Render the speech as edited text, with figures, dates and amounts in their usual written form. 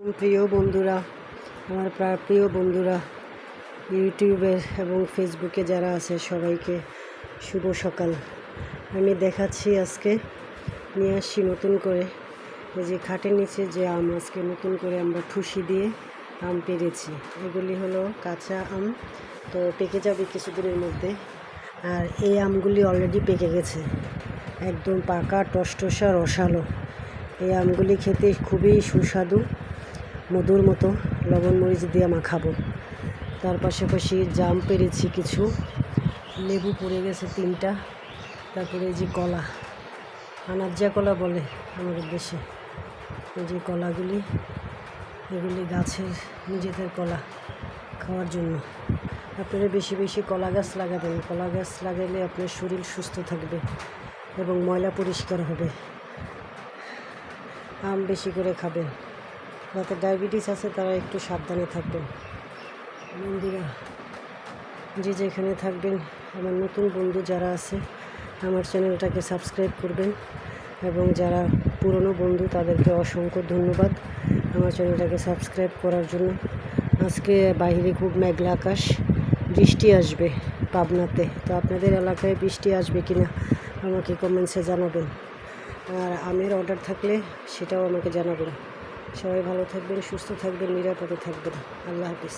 প্রিয় বন্ধুরা, আমার প্রিয় বন্ধুরা ইউটিউবে এবং ফেসবুকে যারা আছে সবাইকে শুভ সকাল। আমি দেখাচ্ছি আজকে নিয়ে আসছি নতুন করে এই যে খাটের নিচে যে আম আজকে নতুন করে আমরা ঠুসি দিয়ে আম পেরেছি। এগুলি হলো কাঁচা আম, তো পেকে যাবে কিছুদিনের মধ্যে। আর এই আমগুলি অলরেডি পেকে গেছে, একদম পাকা টসটসা রসালো। এই আমগুলি খেতে খুবই সুস্বাদু, মধুর মতো, লবণ মরিচ দিয়ে মাখাবো। তার পাশাপাশি জাম পেরেছি কিছু, লেবু পড়ে গেছে 3টা। তারপরে এই যে কলা, আনাজ্জা কলা বলে আমাদের দেশে, এই যে কলাগুলি, এগুলি গাছের নিজেদের কলা খাওয়ার জন্য। আপনারা বেশি বেশি কলা গাছ লাগাবেন। কলা গাছ লাগালে আপনার শরীর সুস্থ থাকবে এবং ময়লা পরিষ্কার হবে। আম বেশি করে খাবেন। যাদের ডায়াবেটিস আছে তারা একটু সাবধানে থাকবেন। বন্ধুরা, যে যেখানে থাকবেন, আমার নতুন বন্ধু যারা আছে আমার চ্যানেলটাকে সাবস্ক্রাইব করবেন, এবং যারা পুরনো বন্ধু তাদেরকে অসংখ্য ধন্যবাদ আমার চ্যানেলটাকে সাবস্ক্রাইব করার জন্য। আজকে বাইরে খুব মেঘলা আকাশ, বৃষ্টি আসবে পাবনাতে। তো আপনাদের এলাকায় বৃষ্টি আসবে কিনা আমাকে কমেন্টসে জানাবেন, আর আমের অর্ডার থাকলে সেটাও আমাকে জানাবেন। সবাই ভালো থাকবেন, সুস্থ থাকবেন, নিরাপদে থাকবেন। আল্লাহ হাফিজ।